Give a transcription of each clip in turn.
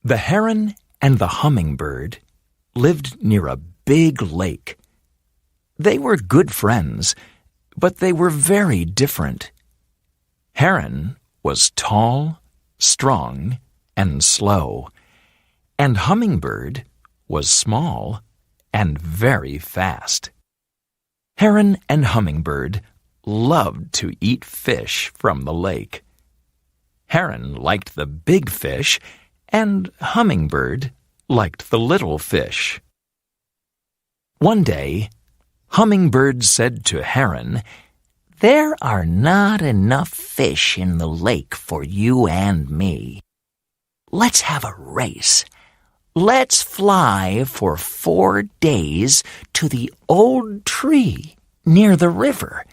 The heron and the hummingbird lived near a big lake. They were good friends, but they were very different. Heron was tall, strong, and slow, and Hummingbird was small and very fast. Heron and Hummingbird loved to eat fish from the lake. Heron liked the big fish, and Hummingbird liked the little fish. One day, Hummingbird said to Heron, "There are not enough fish in the lake for you and me. Let's have a race. Let's fly for 4 days to the old tree near the river.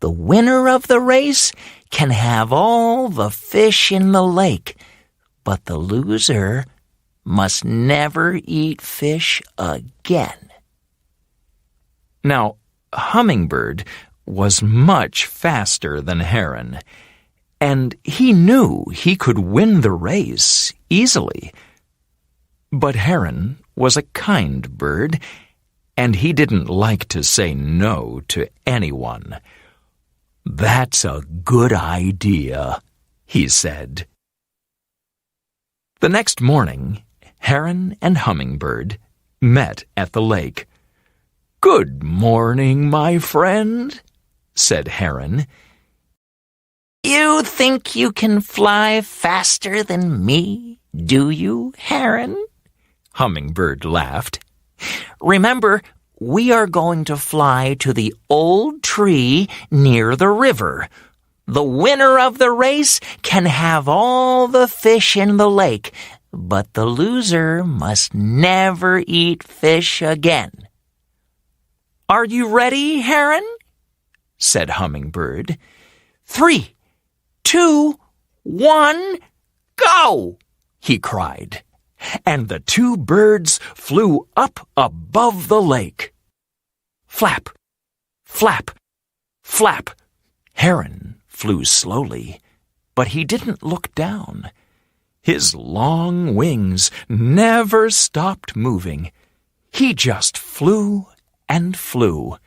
The winner of the race can have all the fish in the lake, but the loser must never eat fish again." Now, Hummingbird was much faster than Heron, and he knew he could win the race easily. But Heron was a kind bird, and he didn't like to say no to anyone. "That's a good idea," he said. The next morning, Heron and Hummingbird met at the lake. "Good morning, my friend," said Heron. "You think you can fly faster than me, do you, Heron?" Hummingbird laughed. "Remember, we are going to fly to the old tree near the river. The winner of the race can have all the fish in the lake, but the loser must never eat fish again." "Are you ready, Heron?" said Hummingbird. 3, 2, 1, go! He cried, and the two birds flew up above the lake. Flap, flap, flap. Heron flew slowly, but he didn't look down. His long wings never stopped moving. He just flew and flew.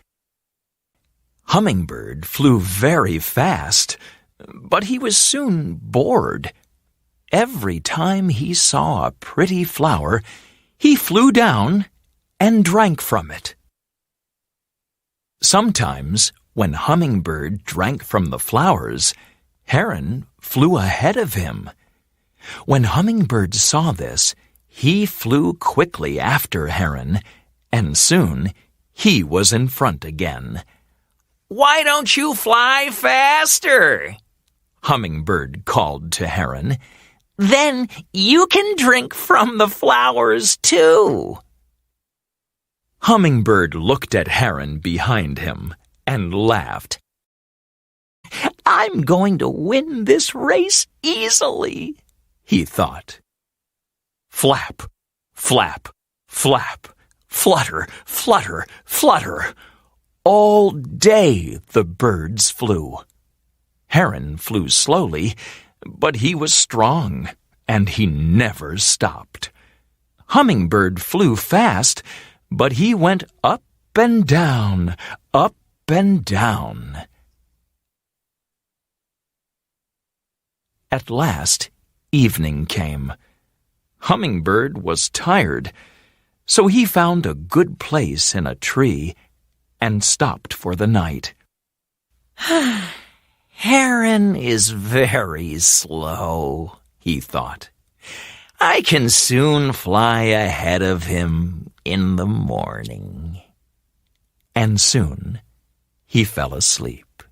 Hummingbird flew very fast, but he was soon bored. Every time he saw a pretty flower, he flew down and drank from it. Sometimes, when Hummingbird drank from the flowers, Heron flew ahead of him. When Hummingbird saw this, he flew quickly after Heron, and soon he was in front again. "Why don't you fly faster?" Hummingbird called to Heron. "Then you can drink from the flowers too." Hummingbird looked at Heron behind him and laughed. "I'm going to win this race easily," he thought. Flap, flap, flap, flutter, flutter, flutter. All day the birds flew. Heron flew slowly, but he was strong, and he never stopped. Hummingbird flew fast, but he went up and down, up and down. At last, evening came. Hummingbird was tired, so he found a good place in a tree and stopped for the night. "Heron is very slow," he thought. "I can soon fly ahead of him in the morning." And soon he fell asleep.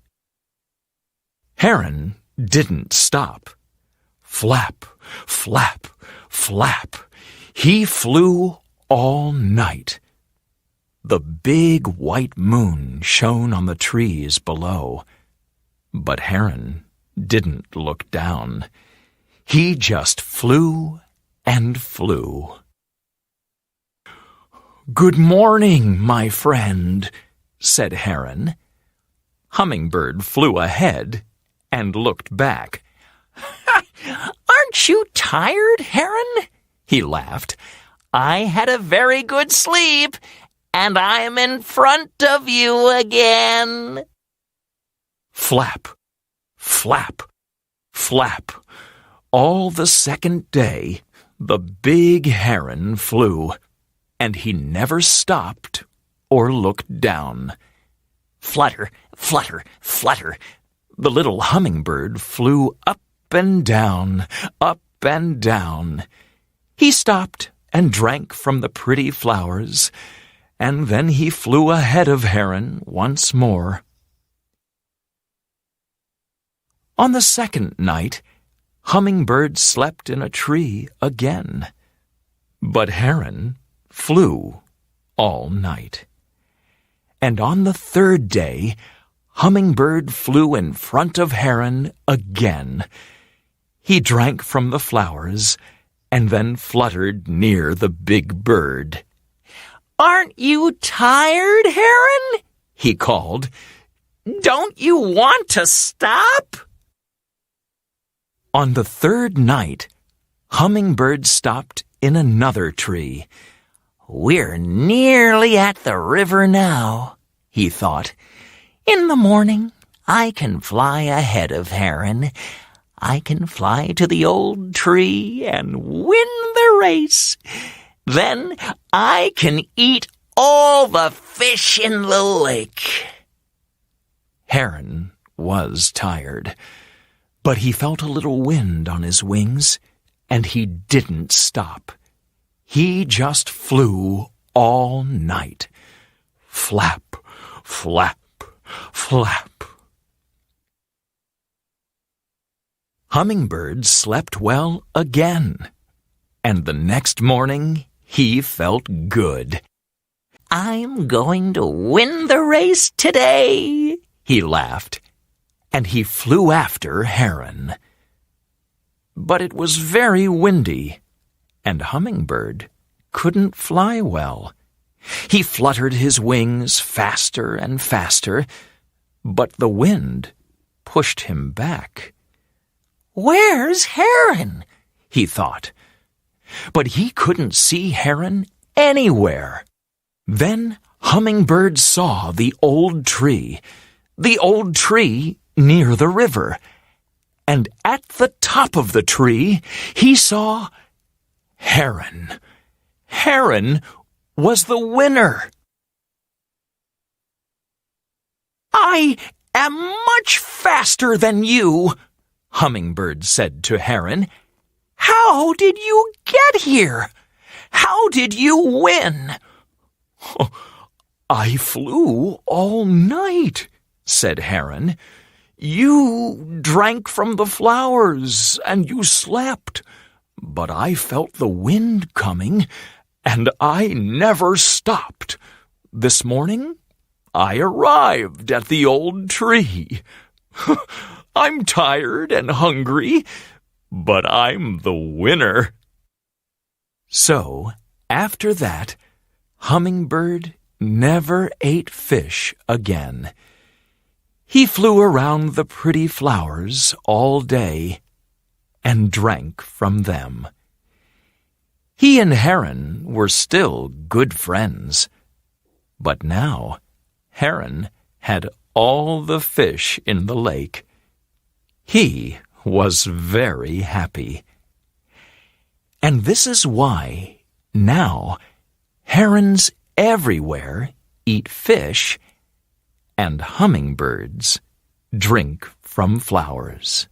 Heron didn't stop. Flap, flap, flap. He flew all night. The big white moon shone on the trees below, but Heron didn't look down. He just flew and flew. "Good morning, my friend," said Heron. Hummingbird flew ahead and looked back. "Aren't you tired, Heron?" he laughed. "I had a very good sleep, and I'm in front of you again." Flap, flap, flap. All the second day, the big heron flew, and he never stopped or looked down. Flutter, flutter, flutter. The little hummingbird flew up and down, up and down. He stopped and drank from the pretty flowers, and then he flew ahead of Heron once more. On the second night, Hummingbird slept in a tree again, but Heron flew all night. And on the third day, Hummingbird flew in front of Heron again. He drank from the flowers and then fluttered near the big bird. "Aren't you tired, Heron?" he called. "Don't you want to stop?" On the third night, Hummingbird stopped in another tree. "We're nearly at the river now," he thought. "In the morning, I can fly ahead of Heron. I can fly to the old tree and win the race. Then I can eat all the fish in the lake." Heron was tired, but he felt a little wind on his wings, and he didn't stop. He just flew all night. Flap, flap, flap. Hummingbird slept well again, and the next morning he felt good. "I'm going to win the race today," he laughed, and he flew after Heron. But it was very windy, and Hummingbird couldn't fly well. He fluttered his wings faster and faster, but the wind pushed him back. "Where's Heron?" he thought. But he couldn't see Heron anywhere. Then Hummingbird saw the old tree near the river, and at the top of the tree he saw Heron. Heron was the winner. "I am much faster than you," Hummingbird said to Heron. "How did you get here? How did you win?" "I flew all night," said Heron. "You drank from the flowers and you slept, but I felt the wind coming, and I never stopped. This morning, I arrived at the old tree. I'm tired and hungry, but I'm the winner." So, after that, Hummingbird never ate fish again. He flew around the pretty flowers all day and drank from them. He and Heron were still good friends, but now Heron had all the fish in the lake. He was very happy. And this is why now herons everywhere eat fish, and hummingbirds drink from flowers.